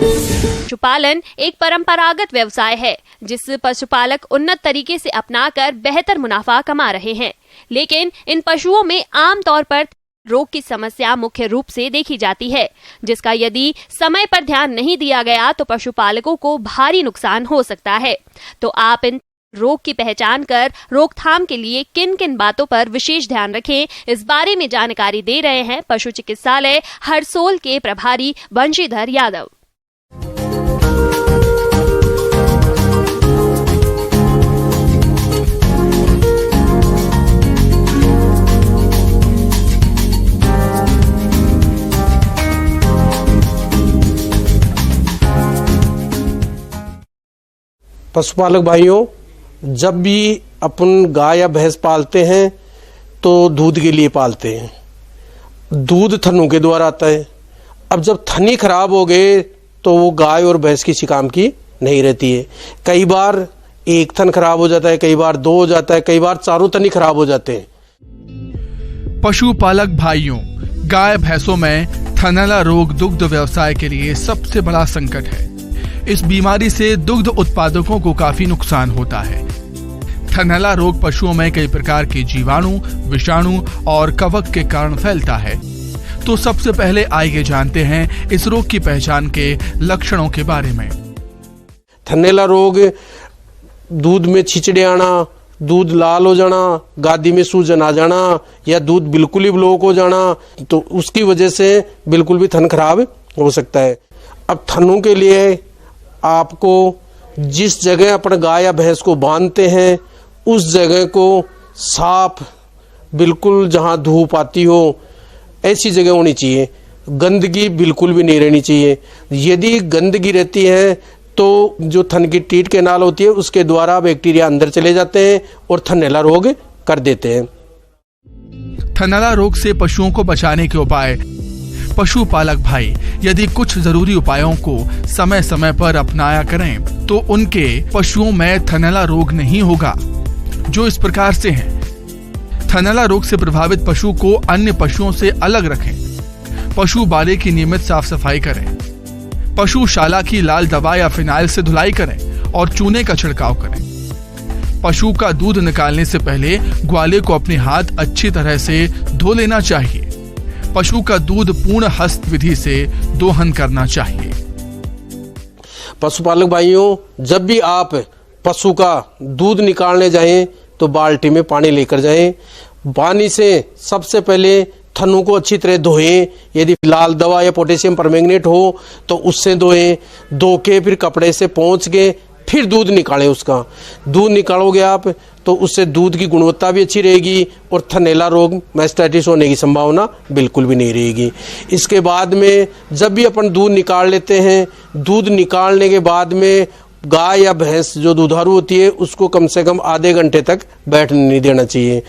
पशुपालन एक परंपरागत व्यवसाय है जिस पशुपालक उन्नत तरीके से अपनाकर बेहतर मुनाफा कमा रहे हैं, लेकिन इन पशुओं में आमतौर पर रोग की समस्या मुख्य रूप से देखी जाती है, जिसका यदि समय पर ध्यान नहीं दिया गया तो पशुपालकों को भारी नुकसान हो सकता है। तो आप इन रोग की पहचान कर रोकथाम के लिए किन किन बातों पर विशेष ध्यान रखें, इस बारे में जानकारी दे रहे हैं पशु चिकित्सालय हरसोल के प्रभारी वंशीधर यादव। पशुपालक भाइयों, जब भी अपन गाय या भैंस पालते हैं तो दूध के लिए पालते हैं। दूध थनों के द्वारा आता है। अब जब थनी खराब हो गए तो वो गाय और भैंस किसी काम की नहीं रहती है। कई बार एक थन खराब हो जाता है, कई बार दो हो जाता है, कई बार चारों थन ही खराब हो जाते हैं। पशुपालक भाइयों, गाय भैंसों में थनैला रोग दुग्ध व्यवसाय के लिए सबसे बड़ा संकट है। इस बीमारी से दुग्ध उत्पादकों को काफी नुकसान होता है। थनैला रोग पशुओं में कई प्रकार के जीवाणु, विषाणु और कवक के कारण फैलता है। तो सबसे पहले आइए जानते हैं इस रोग की पहचान के लक्षणों के बारे में। थनैला रोग दूध में छिचड़े आना, दूध लाल हो जाना, गादी में सूजन आ जाना या दूध बिल्कुल ही ब्लॉक हो जाना, तो उसकी वजह से बिल्कुल भी थन खराब हो सकता है। अब थनों के लिए आपको जिस जगह अपन गाय या भैंस को बांधते हैं उस जगह को साफ, बिल्कुल जहां धूप आती हो ऐसी जगह होनी चाहिए। गंदगी बिल्कुल भी नहीं रहनी चाहिए। यदि गंदगी रहती है तो जो थन की टीट कैनाल होती है उसके द्वारा बैक्टीरिया अंदर चले जाते हैं और थनैला रोग कर देते हैं। थनैला रोग से पशुओं को बचाने के उपाय। पशुपालक भाई, यदि कुछ जरूरी उपायों को समय समय पर अपनाया करें तो उनके पशुओं में थनैला रोग नहीं होगा, जो इस प्रकार से हैं। थनैला रोग से प्रभावित पशु को अन्य पशुओं से अलग रखें। पशु बाले की नियमित साफ सफाई करें। पशुशाला की लाल दवा या फिनाइल से धुलाई करें और चूने का छिड़काव करें। पशु का दूध निकालने से पहले ग्वाले को अपने हाथ अच्छी तरह से धो लेना चाहिए। पशु का दूध पूर्ण हस्त विधि से दोहन करना चाहिए। पशुपालक भाइयों, जब भी आप पशु का दूध निकालने जाएं तो बाल्टी में पानी लेकर जाएं। पानी से सबसे पहले थनों को अच्छी तरह धोएं। यदि लाल दवा या पोटेशियम परमैंगनेट हो तो उससे धोएं। धो के फिर कपड़े से पोंछ के फिर दूध निकालें। उसका दूध निकालोगे आप तो उससे दूध की गुणवत्ता भी अच्छी रहेगी और थनैला रोग, मैस्टाइटिस होने की संभावना बिल्कुल भी नहीं रहेगी। इसके बाद में जब भी अपन दूध निकाल लेते हैं, दूध निकालने के बाद में गाय या भैंस जो दुधारू होती है उसको कम से कम आधे घंटे तक बैठने नहीं देना चाहिए।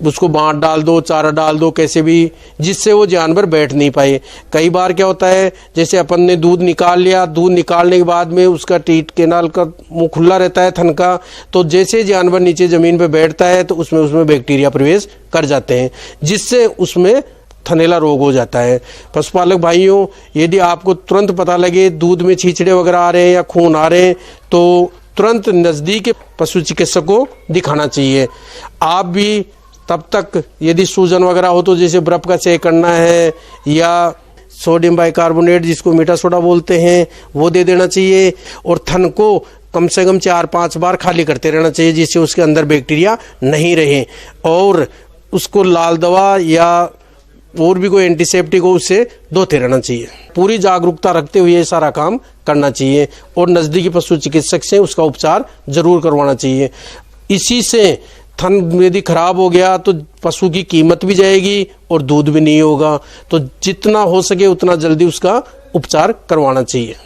उसको बांट डाल दो, चारा डाल दो, कैसे भी, जिससे वो जानवर बैठ नहीं पाए। कई बार क्या होता है, जैसे अपन ने दूध निकाल लिया, दूध निकालने के बाद में उसका टीट कैनाल का मुंह खुला रहता है थन का, तो जैसे जानवर नीचे जमीन पर बैठता है तो उसमें बैक्टीरिया प्रवेश कर जाते हैं, जिससे उसमें थनैला रोग हो जाता है। पशुपालक भाइयों, यदि आपको तुरंत पता लगे दूध में छींचड़े वगैरह आ रहे हैं या खून आ रहे हैं तो तुरंत नज़दीक पशु चिकित्सक को दिखाना चाहिए। आप भी तब तक यदि सूजन वगैरह हो तो जैसे बर्फ का सेक करना है या सोडियम बाइकार्बोनेट, जिसको मीठा सोडा बोलते हैं, वो दे देना चाहिए और थन को कम से कम 4-5 बार खाली करते रहना चाहिए, जिससे उसके अंदर बैक्टीरिया नहीं रहे। और उसको लाल दवा या और भी कोई एंटीसेप्टिक हो उससे धोते रहना चाहिए। पूरी जागरूकता रखते हुए ये सारा काम करना चाहिए और नज़दीकी पशु चिकित्सक से उसका उपचार जरूर करवाना चाहिए। इसी से थन यदि खराब हो गया तो पशु की कीमत भी जाएगी और दूध भी नहीं होगा। तो जितना हो सके उतना जल्दी उसका उपचार करवाना चाहिए।